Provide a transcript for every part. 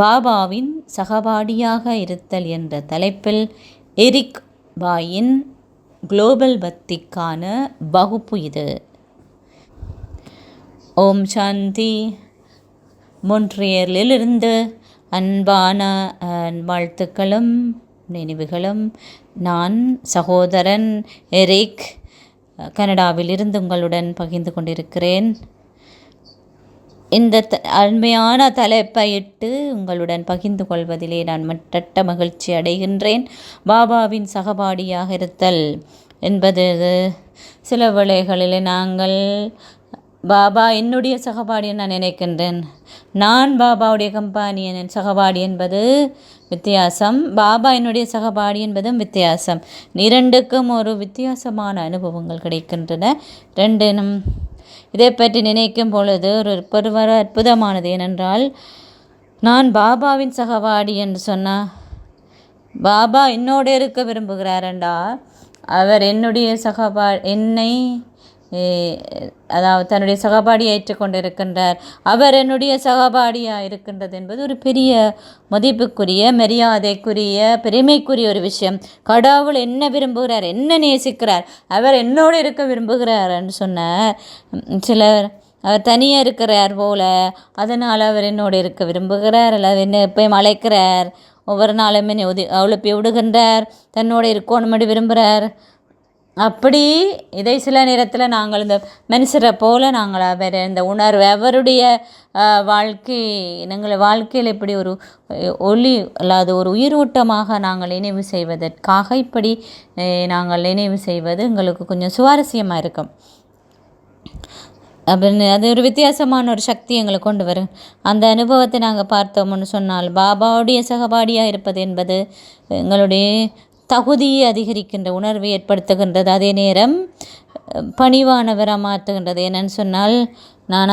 பாபாவின் சகபாடியாக இருத்தல் என்ற தலைப்பில் எரிக் பாயின் குளோபல் பக்திக்கான வகுப்பு இது. ஓம் சாந்தி. மொன்ட்ரியலிலிருந்து அன்பான வாழ்த்துக்களும் நினைவுகளும். நான் சகோதரன் எரிக் கனடாவிலிருந்து உங்களுடன் பகிர்ந்து கொண்டிருக்கிறேன். இந்த அருமையான தலைப்பை இட்டு உங்களுடன் பகிர்ந்து கொள்வதிலே நான் மட்டற்ற மகிழ்ச்சி அடைகின்றேன். பாபாவின் சகபாடியாக இருத்தல் என்பது சில வேளைகளில் நாங்கள் பாபா என்னுடைய சகபாடி நான் நினைக்கின்றேன். நான் பாபாவுடைய கம்பானியன் சகபாடி என்பது வித்தியாசம். பாபா என்னுடைய சகபாடி என்பதும் வித்தியாசம். இரண்டுக்கும் ஒரு வித்தியாசமான அனுபவங்கள் கிடைக்கின்றன. ரெண்டினும் இதை பற்றி நினைக்கும் பொழுது ஒரு அற்புதமானது. ஏனென்றால் நான் பாபாவின் சகபாடி என்று சொன்னால் பாபா என்னோடு இருக்க விரும்புகிறாரண்டா அவர் என்னுடைய என்னை அதாவது தன்னுடைய சகபாடியை ஏற்றுக்கொண்டிருக்கின்றார். அவர் என்னுடைய சகபாடியாக இருக்கின்றது என்பது ஒரு பெரிய மதிப்புக்குரிய மரியாதைக்குரிய பெருமைக்குரிய ஒரு விஷயம். கடவுள் என்ன விரும்புகிறார், என்ன நேசிக்கிறார், அவர் என்னோடு இருக்க விரும்புகிறார் என்று சொன்னார். சிலர் அவர் தனியாக இருக்கிறார் போல, அதனால் அவர் என்னோடு இருக்க விரும்புகிறார், அல்லது என்ன எப்பயும் அழைக்கிறார், ஒவ்வொரு நாளும் என்னை எழுப்பி விடுகின்றார், தன்னோடு இருக்கணும்படி விரும்புகிறார். அப்படி இதை சில நேரத்தில் நாங்கள் இந்த மனுஷரை போல நாங்கள் அவர் இந்த உணர்வு அவருடைய எங்கள் வாழ்க்கையில் இப்படி ஒரு ஒளி அல்லாது ஒரு உயிரோட்டமாக நாங்கள் நினைவு செய்வதற்காக இப்படி நாங்கள் நினைவு செய்வது எங்களுக்கு கொஞ்சம் சுவாரஸ்யமாக இருக்கும். அப்படின்னு அது ஒரு வித்தியாசமான ஒரு சக்தி எங்களுக்கு கொண்டு வரும். அந்த அனுபவத்தை நாங்கள் பார்த்தோம்னு சொன்னால் பாபாவுடைய சகபாடியாக இருப்பது என்பது எங்களுடைய தகுதியை அதிகரிக்கின்ற உணர்வை ஏற்படுத்துகின்றது. அதே நேரம் பணிவானவராக மாற்றுகின்றது. என்னன்னு சொன்னால் நான்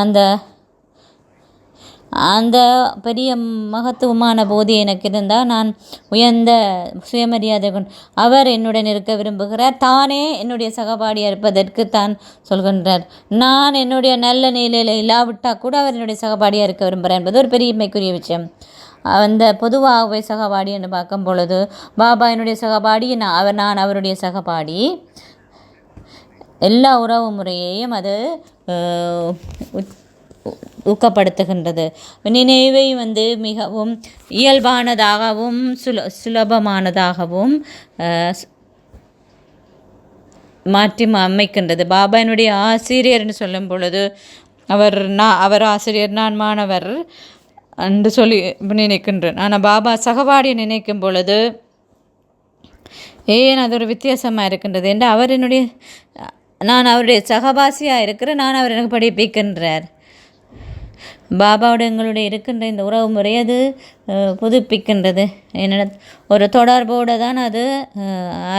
அந்த பெரிய மகத்துவமான போதி எனக்கு இருந்தால் நான் உயர்ந்த சுயமரியாதை அவர் என்னுடன் இருக்க விரும்புகிறார். தானே என்னுடைய சகபாடியாக இருப்பதற்கு தான் சொல்கின்றார். நான் என்னுடைய நல்ல நிலையில் இல்லாவிட்டால் கூட அவர் என்னுடைய சகபாடியாக இருக்க விரும்புகிறார் என்பது ஒரு பெருமைக்குரிய விஷயம். அந்த பொதுவாகவே சகபாடி என்று பார்க்கும் பொழுது பாபா என்னுடைய சகபாடி, நான் அவருடைய சகபாடி. எல்லா உறவு முறையையும் அது ஊக்கப்படுத்துகின்றது. நினைவை மிகவும் இயல்பானதாகவும் சுலபமானதாகவும் மாற்றி அமைக்கின்றது. பாபா என்னுடைய ஆசிரியர்னு சொல்லும் பொழுது அவர் ஆசிரியர், நான் மாணவர் என்று சொல்லி நினைக்கின்றேன். ஆனால் பாபா சகபாடியை நினைக்கும் பொழுது அது ஒரு வித்தியாசமாக இருக்கின்றது. என்று நான் அவருடைய சகபாசியாக இருக்கிறேன், நான் அவர் எனக்கு படிப்பிக்கின்றார். பாபாவோட எங்களுடைய இருக்கின்ற இந்த உறவு முறை அது புதுப்பிக்கின்றது. என்ன ஒரு தொடர்போடு தான் அது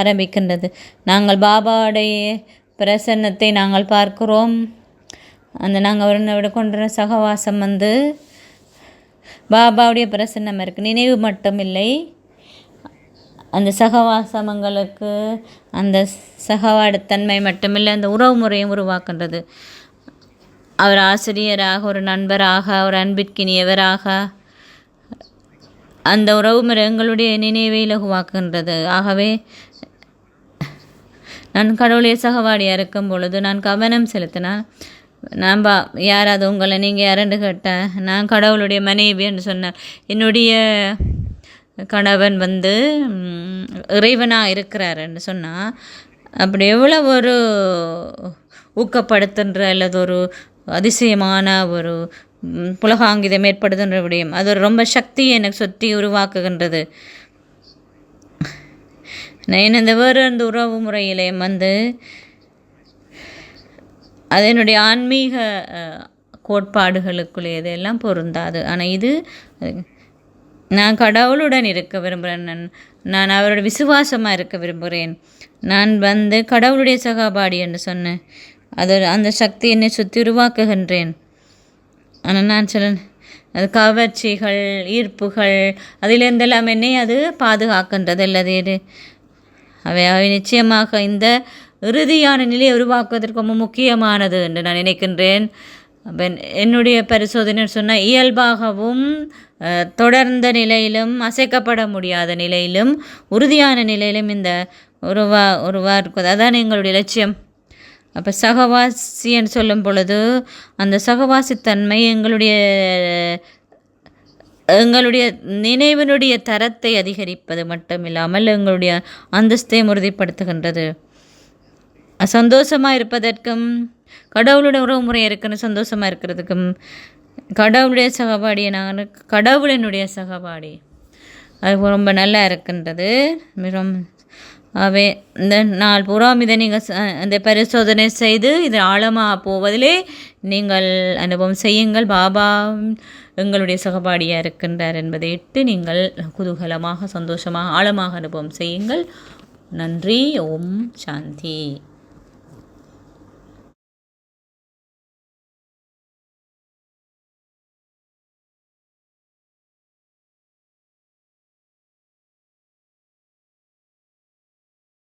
ஆரம்பிக்கின்றது. நாங்கள் பாபாவுடைய பிரசன்னத்தை நாங்கள் பார்க்கிறோம். நாங்கள் அவரோட கொண்ட சகவாசம் பாபாவுடைய பிரசன்னம் இருக்குது. நினைவு மட்டும் இல்லை, அந்த சகவாசமங்களுக்கு அந்த சகவாடத்தன்மை மட்டுமில்லை, அந்த உறவு முறையும் உருவாக்கின்றது. அவர் ஆசிரியராக, ஒரு நண்பராக, ஒரு அன்பிற்கினியவராக அந்த உறவு முறை எங்களுடைய நினைவை இலகுவாக்குகின்றது. ஆகவே நான் கடவுளுடைய சகவாடியாக இருக்கும் பொழுது நான் கவனம் செலுத்தினேன். நான் யாராவது உங்களை நீங்கள் யாருன்னு கேட்டேன். நான் கடவுளுடைய மனைவி என்று சொன்னேன். என்னுடைய கணவன் இறைவனாக இருக்கிறாருன்னு சொன்னால் அப்படி எவ்வளோ ஒரு ஊக்கப்படுத்துன்ற அல்லது ஒரு அதிசயமான ஒரு புலகாங்கிதம் ஏற்படுத்துகின்ற விடயம். அது ஒரு ரொம்ப சக்தியை எனக்கு சுற்றி உருவாக்குகின்றது. நான் இந்த வேறு அந்த உறவு முறையிலேயும் அது என்னுடைய ஆன்மீக கோட்பாடுகளுக்குள்ளே இதெல்லாம் பொருந்தாது. ஆனால் இது நான் கடவுளுடன் இருக்க விரும்புகிறேன். நான் அவரோட விசுவாசமாக இருக்க விரும்புகிறேன். நான் கடவுளுடைய சகபாடி என்று சொன்னேன். அந்த சக்தி என்னை சுற்றி உருவாக்குகின்றேன். ஆனால் நான் அது கவர்ச்சிகள், ஈர்ப்புகள், அதிலிருந்தெல்லாம் என்னை அது பாதுகாக்கின்றது. அல்லது அவை நிச்சயமாக இந்த இறுதியான நிலையை உருவாக்குவதற்கு ரொம்ப முக்கியமானது என்று நான் நினைக்கின்றேன். அப்போ என்னுடைய பரிசோதனை சொன்னால் இயல்பாகவும் தொடர்ந்த நிலையிலும் அசைக்கப்பட முடியாத நிலையிலும் உறுதியான நிலையிலும் இந்த உருவா இருக்குது. அதான் எங்களுடைய லட்சியம். அப்போ சகவாசின்னு சொல்லும் பொழுது அந்த சகவாசித்தன்மை எங்களுடைய நினைவினுடைய தரத்தை அதிகரிப்பது மட்டும் இல்லாமல் எங்களுடைய அந்தஸ்தை உறுதிப்படுத்துகின்றது. சந்தோஷமாக இருப்பதற்கும் கடவுளுடைய உறவுமுறை இருக்குன்னு சந்தோஷமாக இருக்கிறதுக்கும் கடவுளுடைய சகபாடியை நான் கடவுளினுடைய சகபாடி அது ரொம்ப நல்லா இருக்கின்றது. இந்த நாள் பூராம் இதை நீங்கள் இந்த பரிசோதனை செய்து இது ஆழமாக போவதிலே நீங்கள் அனுபவம் செய்யுங்கள். பாபா எங்களுடைய சகபாடியாக இருக்கின்றார் என்பதை இட்டு நீங்கள் குதூகலமாக சந்தோஷமாக ஆழமாக அனுபவம் செய்யுங்கள். நன்றி. ஓம் சாந்தி.